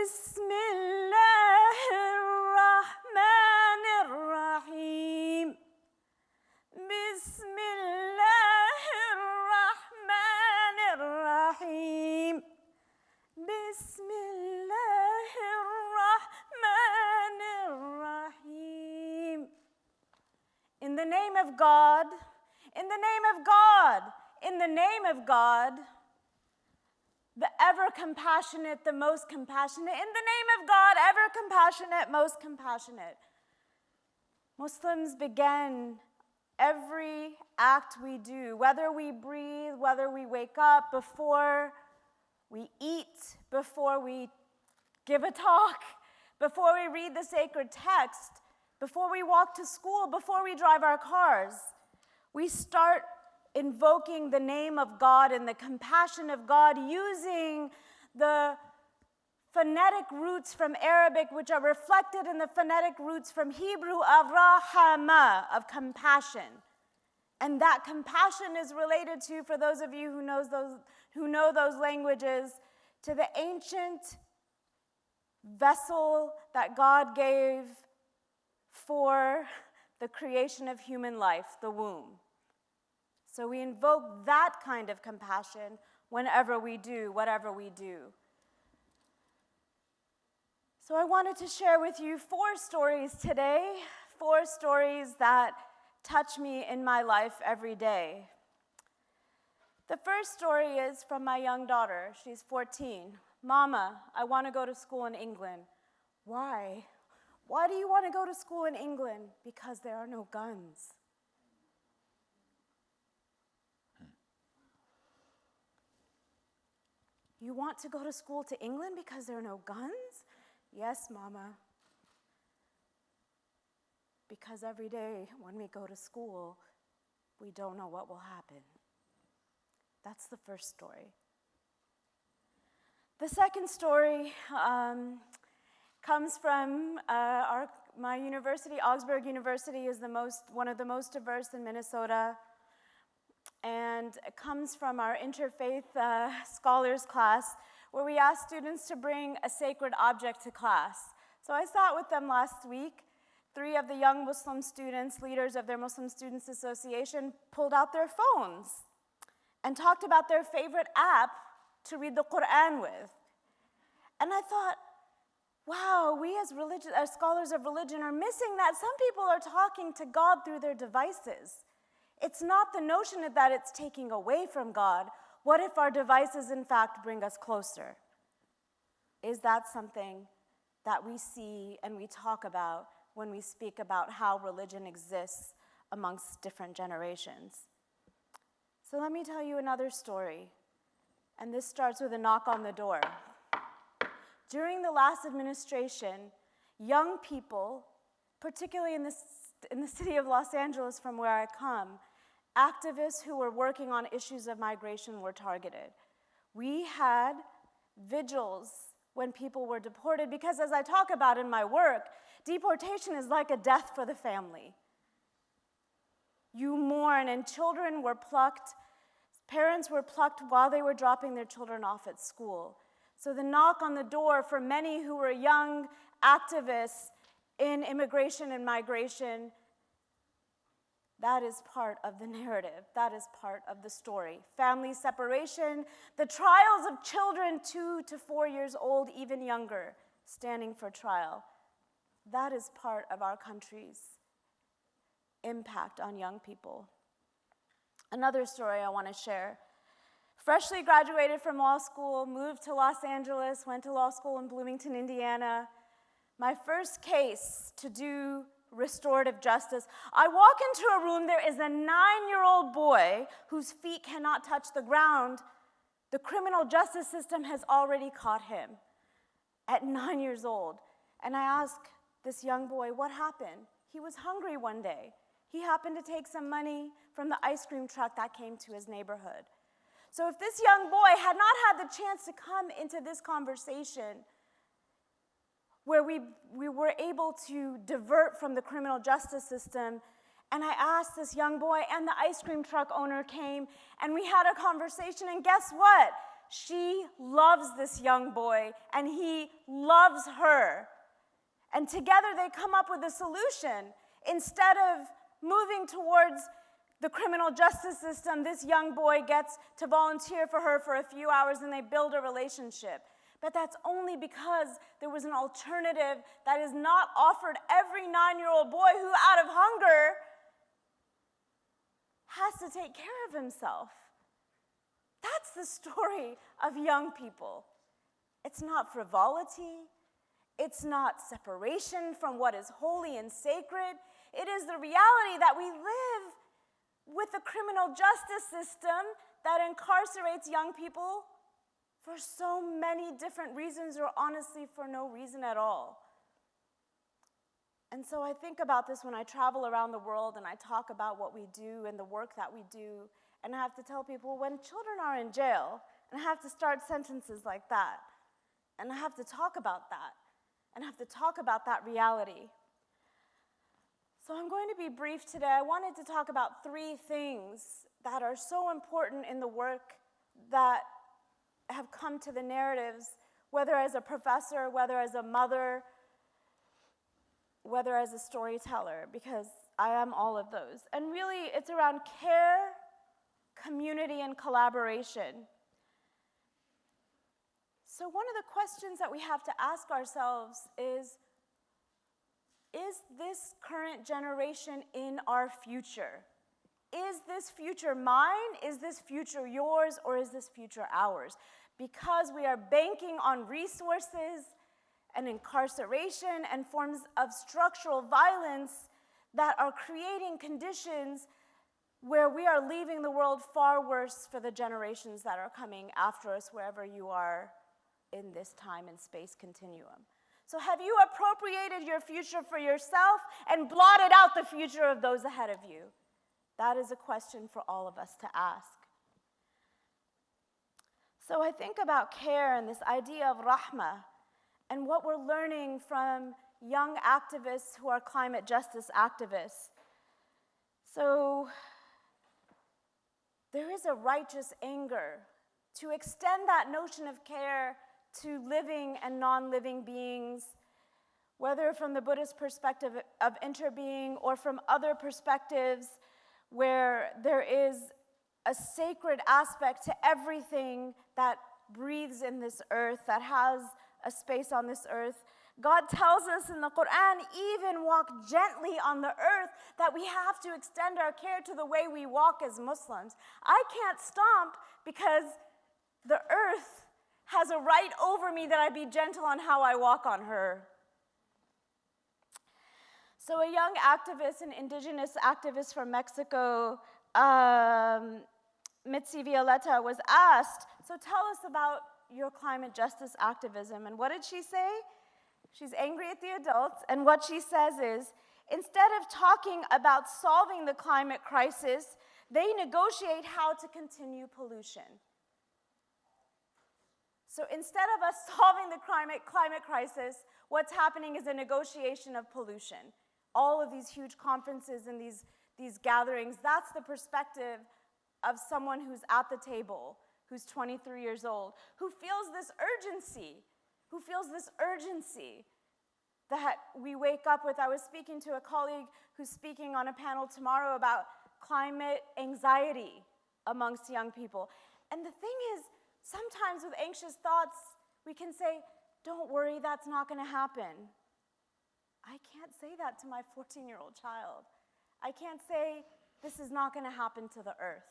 Bismillahirrahmanirrahim. Bismillahirrahmanirrahim. Bismillahirrahmanirrahim. In the name of God, in the name of God, in the name of God, the ever compassionate, the most compassionate, in the name of God, ever compassionate, most compassionate. Muslims begin every act we do, whether we breathe, whether we wake up, before we eat, before we give a talk, before we read the sacred text, before we walk to school, before we drive our cars. We start invoking the name of God and the compassion of God using the phonetic roots from Arabic, which are reflected in the phonetic roots from Hebrew of rahama, of compassion. And that compassion is related to, for those of you who know those languages, to the ancient vessel that God gave for the creation of human life, the womb. So we invoke that kind of compassion whenever we do, whatever we do. So I wanted to share with you 4 stories today, 4 stories that touch me in my life every day. The first story is from my young daughter. She's 14. Mama, I want to go to school in England. Why? Why do you want to go to school in England? Because there are no guns. You want to go to school to England because there are no guns? Yes, Mama. Because every day when we go to school, we don't know what will happen. That's the first story. The second story comes from my university. Augsburg University is one of the most diverse in Minnesota. And it comes from our Interfaith scholars class, where we asked students to bring a sacred object to class. So I sat with them last week. 3 of the young Muslim students, leaders of their Muslim Students Association, pulled out their phones and talked about their favorite app to read the Quran with. And I thought, wow, we as scholars of religion are missing that. Some people are talking to God through their devices. It's not the notion that it's taking away from God. What if our devices, in fact, bring us closer? Is that something that we see and we talk about when we speak about how religion exists amongst different generations? So let me tell you another story, and this starts with a knock on the door. During the last administration, young people, particularly in the city of Los Angeles from where I come, activists who were working on issues of migration were targeted. We had vigils when people were deported, because as I talk about in my work, deportation is like a death for the family. You mourn, and children were plucked, parents were plucked while they were dropping their children off at school. So the knock on the door for many who were young activists in immigration and migration, that is part of the narrative. That is part of the story. Family separation, the trials of children 2 to 4 years old, even younger, standing for trial. That is part of our country's impact on young people. Another story I want to share. Freshly graduated from law school, moved to Los Angeles, went to law school in Bloomington, Indiana. My first case to do restorative justice. I walk into a room, there is a 9-year-old boy whose feet cannot touch the ground. The criminal justice system has already caught him at 9 years old. And I ask this young boy, what happened? He was hungry one day. He happened to take some money from the ice cream truck that came to his neighborhood. So if this young boy had not had the chance to come into this conversation, where we were able to divert from the criminal justice system, and I asked this young boy, and the ice cream truck owner came, and we had a conversation, and guess what? She loves this young boy, and he loves her. And together they come up with a solution. Instead of moving towards the criminal justice system, this young boy gets to volunteer for her for a few hours, and they build a relationship. But that's only because there was an alternative that is not offered every 9-year-old boy who, out of hunger, has to take care of himself. That's the story of young people. It's not frivolity. It's not separation from what is holy and sacred. It is the reality that we live with a criminal justice system that incarcerates young people for so many different reasons, or honestly for no reason at all. And so I think about this when I travel around the world and I talk about what we do and the work that we do, and I have to tell people, when children are in jail, and I have to start sentences like that, and I have to talk about that, and I have to talk about that reality. So I'm going to be brief today. I wanted to talk about 3 things that are so important in the work that have come to the narratives, whether as a professor, whether as a mother, whether as a storyteller, because I am all of those. And really, it's around care, community, and collaboration. So one of the questions that we have to ask ourselves is this current generation in our future? Is this future mine? Is this future yours? Or is this future ours? Because we are banking on resources and incarceration and forms of structural violence that are creating conditions where we are leaving the world far worse for the generations that are coming after us, wherever you are in this time and space continuum. So have you appropriated your future for yourself and blotted out the future of those ahead of you? That is a question for all of us to ask. So I think about care and this idea of rahmah and what we're learning from young activists who are climate justice activists. So there is a righteous anger to extend that notion of care to living and non-living beings, whether from the Buddhist perspective of interbeing or from other perspectives where there is a sacred aspect to everything that breathes in this earth, that has a space on this earth. God tells us in the Quran, even walk gently on the earth, that we have to extend our care to the way we walk as Muslims. I can't stomp because the earth has a right over me that I be gentle on how I walk on her. So a young activist, an indigenous activist from Mexico, Mitzi Violeta, was asked, so tell us about your climate justice activism. And what did she say? She's angry at the adults, and what she says is, instead of talking about solving the climate crisis, they negotiate how to continue pollution. So instead of us solving the climate crisis, what's happening is a negotiation of pollution. All of these huge conferences and these gatherings, that's the perspective of someone who's at the table, who's 23 years old, who feels this urgency that we wake up with. I was speaking to a colleague who's speaking on a panel tomorrow about climate anxiety amongst young people. And the thing is, sometimes with anxious thoughts, we can say, don't worry, that's not going to happen. I can't say that to my 14-year-old child. I can't say, this is not going to happen to the earth.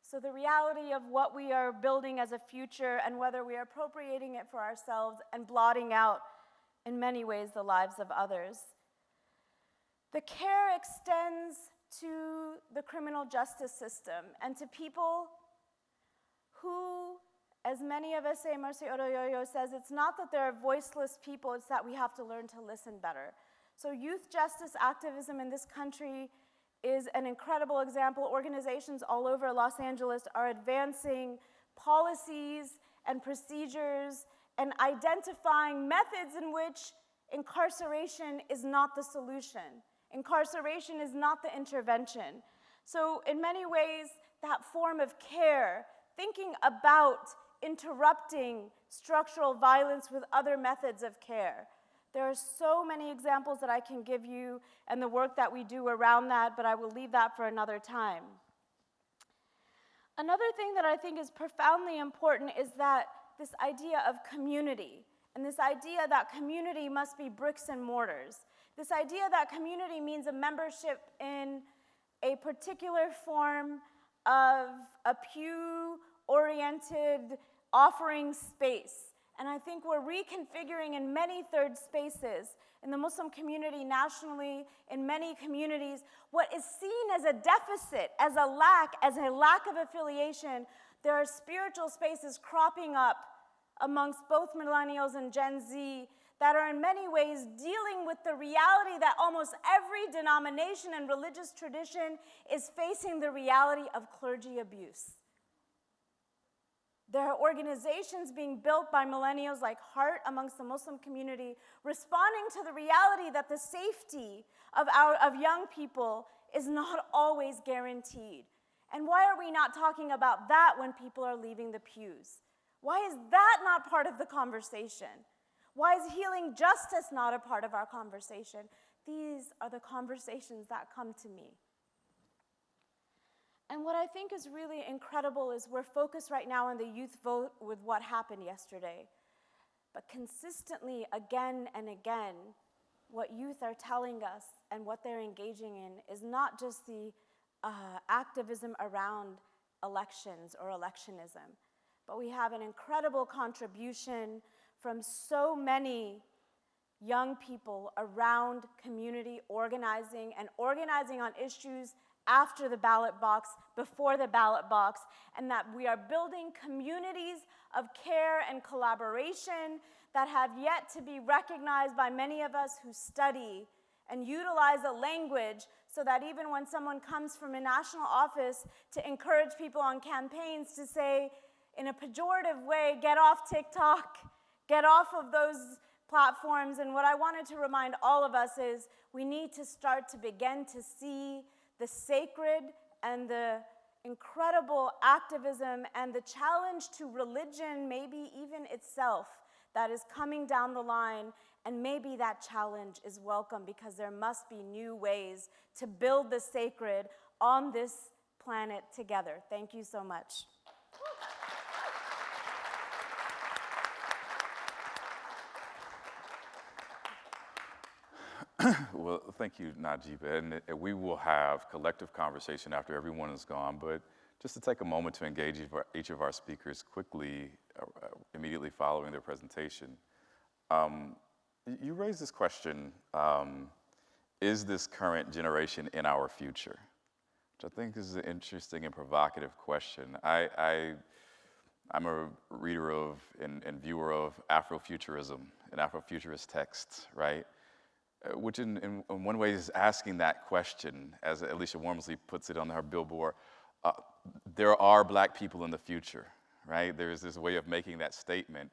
So the reality of what we are building as a future and whether we are appropriating it for ourselves and blotting out, in many ways, the lives of others. The care extends to the criminal justice system and to people who, as many of us say, Mercy Oroyoyo says, it's not that there are voiceless people, it's that we have to learn to listen better. So youth justice activism in this country is an incredible example. Organizations all over Los Angeles are advancing policies and procedures and identifying methods in which incarceration is not the solution. Incarceration is not the intervention. So in many ways, that form of care, thinking about interrupting structural violence with other methods of care. There are so many examples that I can give you and the work that we do around that, but I will leave that for another time. Another thing that I think is profoundly important is that this idea of community, and this idea that community must be bricks and mortars. This idea that community means a membership in a particular form of a pew-oriented offering space. And I think we're reconfiguring in many third spaces, in the Muslim community nationally, in many communities, what is seen as a deficit, as a lack of affiliation. There are spiritual spaces cropping up amongst both millennials and Gen Z that are in many ways dealing with the reality that almost every denomination and religious tradition is facing the reality of clergy abuse. There are organizations being built by millennials like Heart amongst the Muslim community, responding to the reality that the safety of young people is not always guaranteed. And why are we not talking about that when people are leaving the pews? Why is that not part of the conversation? Why is healing justice not a part of our conversation? These are the conversations that come to me. And what I think is really incredible is we're focused right now on the youth vote with what happened yesterday. But consistently, again and again, what youth are telling us and what they're engaging in is not just the activism around elections or electionism, but we have an incredible contribution from so many young people around community organizing and organizing on issues after the ballot box, before the ballot box, and that we are building communities of care and collaboration that have yet to be recognized by many of us who study and utilize a language so that even when someone comes from a national office to encourage people on campaigns to say, in a pejorative way, get off TikTok, get off of those platforms. And what I wanted to remind all of us is we need to start to begin to see the sacred and the incredible activism and the challenge to religion, maybe even itself, that is coming down the line. And maybe that challenge is welcome because there must be new ways to build the sacred on this planet together. Thank you so much. Well, thank you, Najeeba. And we will have collective conversation after everyone is gone, but just to take a moment to engage each of our speakers quickly, immediately following their presentation. You raised this question, is this current generation in our future? Which I think is an interesting and provocative question. I'm a reader of and viewer of Afrofuturism and Afrofuturist texts, right? Which in one way is asking that question, as Alicia Wormsley puts it on her billboard, there are black people in the future, right? There's this way of making that statement.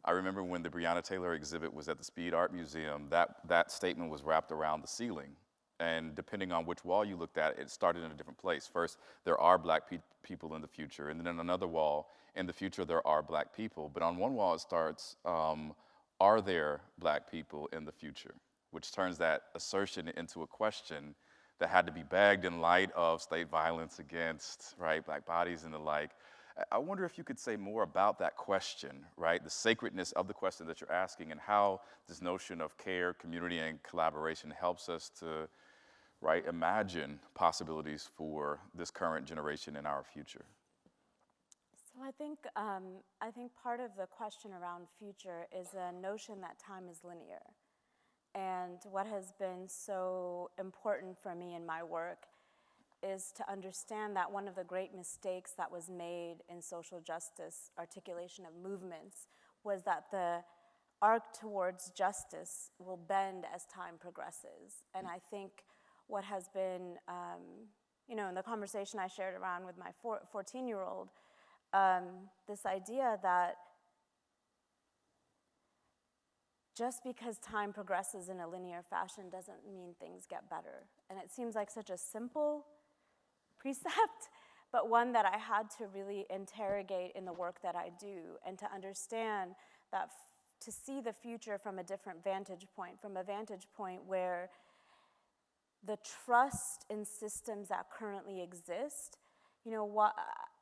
I remember when the Breonna Taylor exhibit was at the Speed Art Museum, that statement was wrapped around the ceiling. And depending on which wall you looked at, it started in a different place. First, there are black people in the future, and then on another wall, in the future, there are black people. But on one wall, it starts, are there black people in the future? Which turns that assertion into a question that had to be bagged in light of state violence against, right, black bodies and the like. I wonder if you could say more about that question, right, the sacredness of the question that you're asking and how this notion of care, community, and collaboration helps us to, right, imagine possibilities for this current generation and our future. So I think part of the question around future is a notion that time is linear. And what has been so important for me in my work is to understand that one of the great mistakes that was made in social justice articulation of movements was that the arc towards justice will bend as time progresses. And I think what has been, in the conversation I shared around with my 14-year-old, this idea that just because time progresses in a linear fashion doesn't mean things get better. And it seems like such a simple precept, but one that I had to really interrogate in the work that I do, and to understand that, to see the future from a different vantage point, from a vantage point where the trust in systems that currently exist, you know,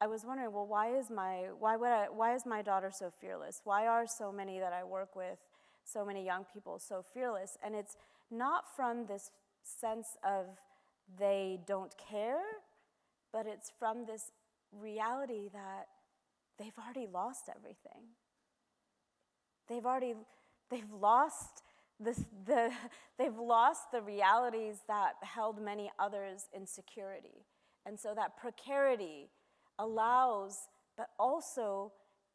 I was wondering, well, why is my daughter so fearless? Why are so many that I work with, so many young people, so fearless? And it's not from this sense of they don't care, but it's from this reality that they've already lost everything. They've lost they've lost the realities that held many others in security. And so that precarity allows, but also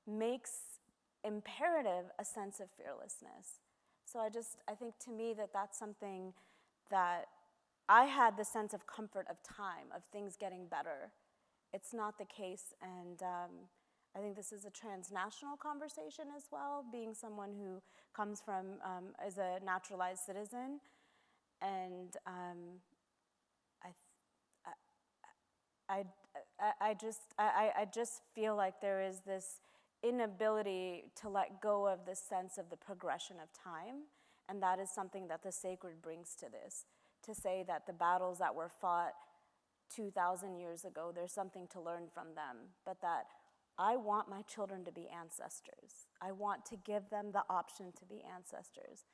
makes imperative a sense of fearlessness. So I think to me that's something that I had the sense of comfort of time, of things getting better. It's not the case, and I think this is a transnational conversation as well, being someone who comes from, as a naturalized citizen, and I just feel like there is this inability to let go of this sense of the progression of time, and that is something that the sacred brings to this, to say that the battles that were fought 2,000 years ago, there's something to learn from them, but that I want my children to be ancestors. I want to give them the option to be ancestors.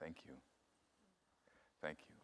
Thank you. Thank you.